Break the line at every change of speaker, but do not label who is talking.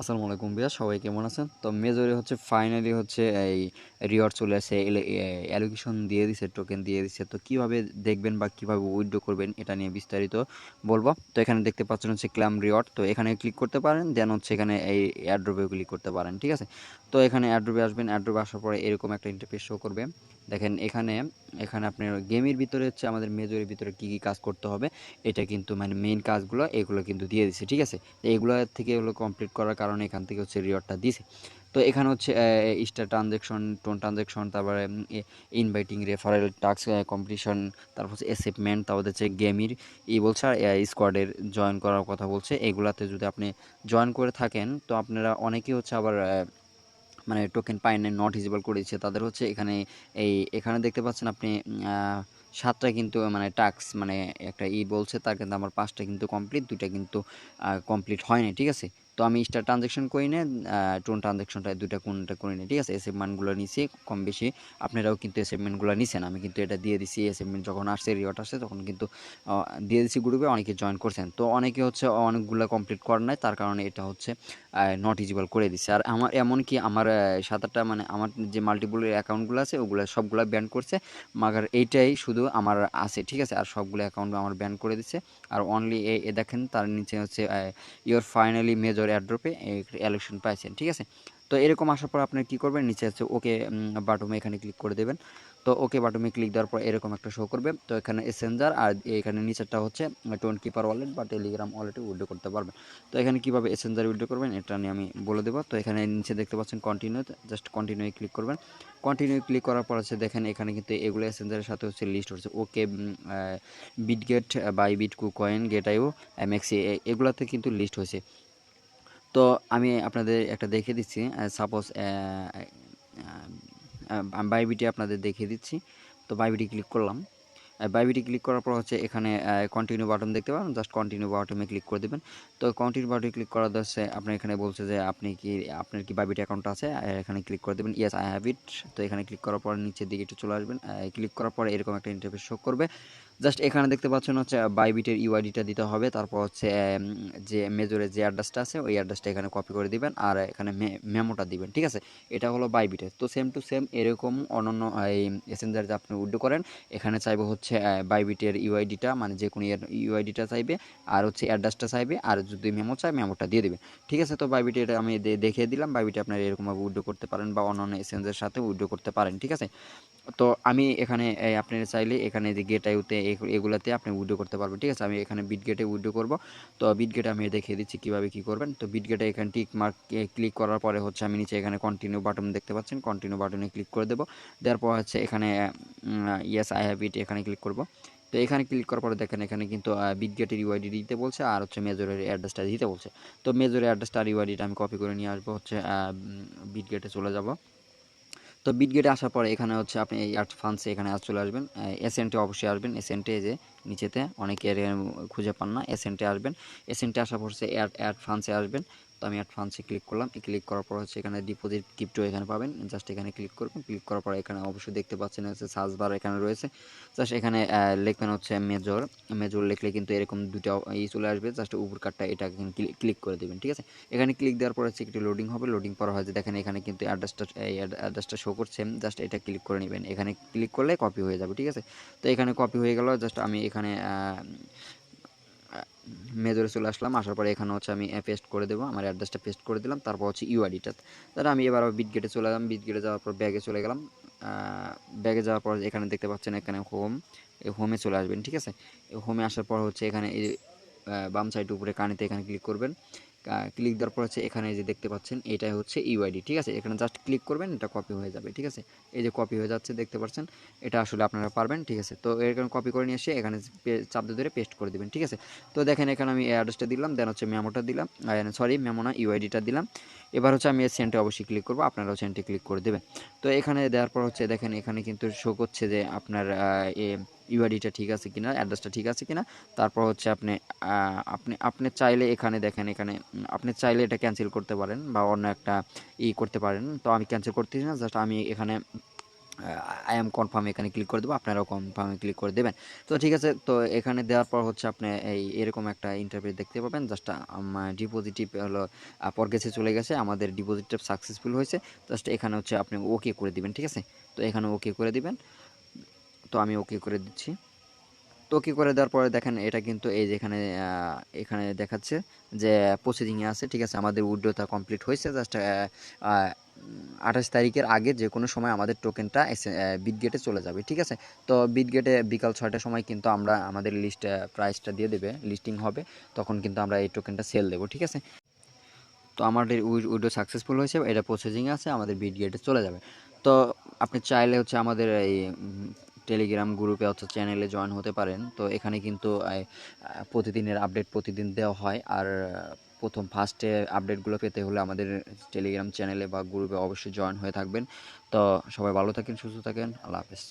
আসসালামু আলাইকুম ভাইয়া, সবাই কেমন আছেন? তো মেজরে হচ্ছে ফাইনালি হচ্ছে এই রিওয়ার্ড চলে আসে, অ্যালোকেশন দিয়ে দিছে, টোকেন দিয়ে দিছে। তো কিভাবে দেখবেন বা কিভাবে উইথড্র করবেন এটা নিয়ে বিস্তারিত বলবো। তো এখানে দেখতে পাচ্ছেন হচ্ছে ক্লাম রিওয়ার্ড, তো এখানে ক্লিক করতে পারেন, দেন হচ্ছে এখানে এই এয়ারড্রপে ক্লিক করতে পারেন, ঠিক আছে? তো এখানে এয়ারড্রপে আসবেন, এয়ারড্রপে আসার পরে এরকম একটা ইন্টারফেস শো করবে। দেখেন এখানে এখানে আপনার গেমের ভিতরে হচ্ছে আমাদের মেজরের ভিতরে কী কী কাজ করতে হবে, এটা কিন্তু মানে মেইন কাজগুলো এগুলো কিন্তু দিয়ে দিছে, ঠিক আছে? এগুলো থেকে এগুলো কমপ্লিট করার কারণে এখান থেকে হচ্ছে রিওয়ার্ডটা দিছে। তো এখানে হচ্ছে স্টার ট্রানজ্যাকশন, টোন ট্রানজ্যাকশন, তারপরে ইনভাইটিং রেফারেল টাস্ক কম্পিটিশন, তারপর হচ্ছে অ্যাচিভমেন্ট, তারপর হচ্ছে গেমির বলছে, আর স্কোয়াডের জয়েন করার কথা বলছে। এগুলাতে যদি আপনি জয়েন করে থাকেন তো আপনারা অনেকেই হচ্ছে আবার মানে টোকেন পায় না, নট ভিজিবল করে দিচ্ছে তাদের হচ্ছে এখানে। এখানে দেখতে পাচ্ছেন আপনি 7টা কিন্তু মানে টাস্ক মানে একটা বলছে, তার কিন্তু আমার 5টা কিন্তু কমপ্লিট, 2টা কিন্তু কমপ্লিট হয়নি, ঠিক আছে? তো আমি স্টার ট্রানজ্যাকশন করি না, টোন ট্রানজ্যাকশনটা 2টা কোনটা করি না, ঠিক আছে? অ্যাচিভমেন্টগুলো নিছি কম বেশি, আপনারাও কিন্তু অ্যাচিভমেন্টগুলো নিছেন, আমি কিন্তু এটা দিয়ে দিছি। অ্যাচিভমেন্ট যখন আসছে, রিওয়ার্ড আসছে, তখন কিন্তু দিয়ে দিছি গ্রুপে, অনেকে জয়েন করছেন। তো অনেকে হচ্ছে অনেকগুলো কমপ্লিট করেন নাই, তার কারণে এটা হচ্ছে নট ইজিবল করে দিছে। আর আমার এমনকি আমার 7-8টা মানে আমার যে মাল্টিপল অ্যাকাউন্টগুলো আছে ওগুলো সবগুলা ব্যান করছে, মাগার এইটাই শুধু আমার আছে, ঠিক আছে? আর সবগুলো অ্যাকাউন্ট আমার ব্যান করে দিছে। আর অনলি এ দেখেন তার নিচে হচ্ছে ইওর ফাইনালি মেজর এয়ারড্রপে ইলেকশন পাইছেন, ঠিক আছে? তো এরকম আসার পর আপনি কী করবেন, নিচে হচ্ছে ওকে বাটমে এখানে ক্লিক করে দেবেন। তো ওকে বাটমে ক্লিক দেওয়ার পর এরকম একটা শো করবে। তো এখানে এসেঞ্জার আর এখানে নিচেরটা হচ্ছে টোন কিপার ওয়ালেট বা টেলিগ্রাম ওয়ালেটে উইথড্র করতে পারবেন। তো এখানে কীভাবে এসেঞ্জার উইথড্র করবেন এটা নিয়ে আমি বলে দেবো। তো এখানে নিচে দেখতে পাচ্ছেন কন্টিনিউ, জাস্ট কন্টিনিউ ক্লিক করবেন। কন্টিনিউ ক্লিক করার পর হচ্ছে দেখেন এখানে কিন্তু এগুলো এসেঞ্জারের সাথে হচ্ছে লিস্ট হচ্ছে ওকে, বিটগেট, বাইবিট, কুকয়েন, গেটাইও, এমএক্সি, এগুলাতে কিন্তু লিস্ট হয়েছে। তো আমি আপনাদের একটা দেখিয়ে দিচ্ছি, সাপোজ বাইবিটে আপনাদের দেখিয়ে দিচ্ছি। তো বাইবিটে ক্লিক করলাম। বাইবিটি ক্লিক করার পর হচ্ছে এখানে কন্টিনিউ বাটন দেখতে পাবেন, জাস্ট কন্টিনিউ বাটনে ক্লিক করে দেবেন। তো কন্টিনিউ বাটনে ক্লিক করার হচ্ছে আপনার এখানে বলছে যে আপনার কি বাইবিট অ্যাকাউন্ট আছে, এখানে ক্লিক করে দেবেন, ইয়েস আই হ্যাভ ইট। তো এখানে ক্লিক করার পর নিচের দিকে একটু চলে আসবেন, ক্লিক করার পরে এরকম একটা ইন্টারফেস শো করবে। জাস্ট এখানে দেখতে পাচ্ছেন হচ্ছে বাইবিটের ইউআইডিটা দিতে হবে, তারপর হচ্ছে যে মেজরের যে অ্যাড্রেসটা আছে ওই অ্যাড্রেসটা এখানে কপি করে দিবেন, আর এখানে মেমোটা দিবেন, ঠিক আছে? এটা হলো বাইবিটের। তো সেম টু সেম এরকম অন্যান্য এই এসেঞ্জার যে আপনি উইথড্র করেন, এখানে চাইবে হচ্ছে বাইবিটের ইউআইডিটা, মানে যে কোনো ইউআইডিটা চাইবে, আর হচ্ছে অ্যাড্রেসটা চাইবে, আর যদি মেমো চায় মেমোটা দিয়ে দেবে, ঠিক আছে? তো বাইবিটে এটা আমি দেখিয়ে দিলাম। বাইবিটে আপনারা এরকমভাবে উইথড্র করতে পারেন বা অন্যান্য এসেঞ্জের সাথে উইথড্র করতে পারেন, ঠিক আছে? তো আমি এখানে আপনারা চাইলে এখানে যে গেট আইতে এগুলাতে আপনি উইথড্র করতে পারবেন, ঠিক আছে? আমি এখানে বিটগেটে উইথড্র করব। তো বিটগেটে আমি দেখিয়ে দিচ্ছি কীভাবে কী করবেন। তো বিটগেটে এখানে টিক মার্ক ক্লিক করার পরে হচ্ছে আমি নিচে এখানে কন্টিনিউ বাটন দেখতে পাচ্ছেন, কন্টিনিউ বাটনে ক্লিক করে দেবো। দেওয়ার পর হচ্ছে এখানে ইয়েস আই হ্যাভ ইট এখানে ক্লিক করব। তো এখানে ক্লিক করার পরে দেখেন এখানে কিন্তু বিটগেটের ইউআইডি দিতে বলছে, আর হচ্ছে মেজরের অ্যাড্রেসটা দিতে বলছে। তো মেজরের অ্যাড্রেসটা আর ইউআইডিটা আমি কপি করে নিয়ে আসবো, হচ্ছে বিটগেটে চলে যাব। তো বিটগেটে আসার পরে এখানে হচ্ছে আপনি এই ফান্ডসে এখানে চলে আসবেন, এসেন্টে অবশ্যই আসবেন। এসেন্টে যে নিচেতে অনেকে খুঁজে পান না, এসেন্টে আসবেন। এসেন্টে আসার পর হচ্ছে অ্যাড ফান্ডসে আসবেন। তো আমি অ্যাড ফান্ডসে ক্লিক করলাম। ক্লিক করার পর হচ্ছে এখানে ডিপোজিট ক্রিপ্টো এখানে পাবেন, জাস্ট এখানে ক্লিক করবেন। ক্লিক করার পর এখানে অবশ্যই দেখতে পাচ্ছেন হচ্ছে সার্চ বার এখানে রয়েছে, জাস্ট এখানে লিখবেন হচ্ছে মেজর। মেজর লিখলে কিন্তু এরকম দুটো চলে আসবে, জাস্ট উপর কার্ডটা এটা ক্লিক করে দেবেন, ঠিক আছে? এখানে ক্লিক দেওয়ার পর হচ্ছে একটু লোডিং হবে, লোডিং করা হয় যে দেখেন এখানে কিন্তু অ্যাড্রেসটা শো করছে, জাস্ট এটা ক্লিক করে নেবেন। এখানে ক্লিক করলে কপি হয়ে যাবে, ঠিক আছে? তো এখানে কপি হয়ে গেল, জাস্ট আমি এখানে মেজরে চলে আসলাম। আসার পরে এখানে হচ্ছে আমি পেস্ট করে দেবো, আমার অ্যাড্রেসটা পেস্ট করে দিলাম। তারপর হচ্ছে ইউআইডিটা, তাহলে আমি এবার বিটগেটে চলে গেলাম। বিটগেটে যাওয়ার পর ব্যাগে চলে গেলাম। ব্যাগে যাওয়ার পর এখানে দেখতে পাচ্ছেন এখানে হোম, এই হোমে চলে আসবেন, ঠিক আছে? হোমে আসার পর হচ্ছে এখানে এই বাম সাইড উপরে কানিতে এখানে ক্লিক করবেন। ক্লিক দেওয়ার পর হচ্ছে এখানে যে দেখতে পাচ্ছেন এটাই হচ্ছে ইউআইডি, ঠিক আছে? এখানে জাস্ট ক্লিক করবেন, এটা কপি হয়ে যাবে, ঠিক আছে? এই যে কপি হয়ে যাচ্ছে দেখতে পাচ্ছেন, এটা আসলে আপনারা পারবেন, ঠিক আছে? তো এখানে কপি করে নিয়ে এসে এখানে চাপ দিয়ে ধরে পেস্ট করে দেবেন, ঠিক আছে? তো দেখেন এখানে আমি অ্যাড্রেসটা দিলাম, দেন হচ্ছে মেমোটা দিলাম, সরি মেমো না, ইউআইডিটা দিলাম। এবার হচ্ছে আমি সেন্টে অবশ্যই ক্লিক করবো, আপনারাও সেন্টে ক্লিক করে দেবেন। তো এখানে দেওয়ার পর হচ্ছে দেখেন এখানে কিন্তু শো করছে যে আপনার ইউআইডিটা ঠিক আছে কিনা, অ্যাড্রেসটা ঠিক আছে কিনা। তারপর হচ্ছে আপনি চাইলে এখানে দেখেন এখানে আপনি চাইলে এটা ক্যান্সেল করতে পারেন বা অন্য একটা করতে পারেন। তো আমি ক্যান্সেল করতেছি না, জাস্ট আমি এখানে আই এম কনফার্ম এখানে ক্লিক করে দেবো, আপনারাও কনফার্মে ক্লিক করে দেবেন। তো ঠিক আছে, তো এখানে দেওয়ার পর হচ্ছে আপনি এরকম একটা ইন্টারফেস দেখতে পাবেন। জাস্ট ডিপোজিটিভ হলো প্রগ্রেসে চলে গেছে, আমাদের ডিপোজিটটা সাকসেসফুল হয়েছে। জাস্ট এখানে হচ্ছে আপনি ওকে করে দিবেন, ঠিক আছে? তো এখানে ওকে করে দিবেন। তো আমি ওকে করে দিচ্ছি। তো ওকে করে দেওয়ার পরে দেখেন এটা কিন্তু এই যে এখানে দেখাচ্ছে যে প্রসেসিংয়ে আছে, ঠিক আছে? আমাদের উইথড্রটা কমপ্লিট হয়েছে। জাস্ট 28 তারিখের আগে যে কোনো সময় আমাদের টোকেনটা বিটগেটে চলে যাবে, ঠিক আছে? তো বিটগেটে বিকাল 6টার সময় কিন্তু আমরা আমাদের প্রাইসটা দিয়ে দেবে, লিস্টিং হবে, তখন কিন্তু আমরা এই টোকেনটা সেল দেবো, ঠিক আছে? তো আমাদের উইডো সাকসেসফুল হয়েছে, এটা প্রসেসিংয়ে আছে, আমাদের বিটগেটে চলে যাবে। তো আপনি চাইলে হচ্ছে আমাদের এই টেলিগ্রাম গ্রুপে অথবা চ্যানেলে জয়েন হতে পারেন। তো এখানে কিন্তু প্রতিদিনের আপডেট প্রতিদিন দেওয়া হয়। আর প্রথম ফার্স্টে আপডেটগুলো পেতে হলে আমাদের টেলিগ্রাম চ্যানেলে বা গ্রুপে অবশ্যই জয়েন হয়ে থাকবেন। তো সবাই ভালো থাকেন, সুস্থ থাকেন, আল্লাহ হাফেজ।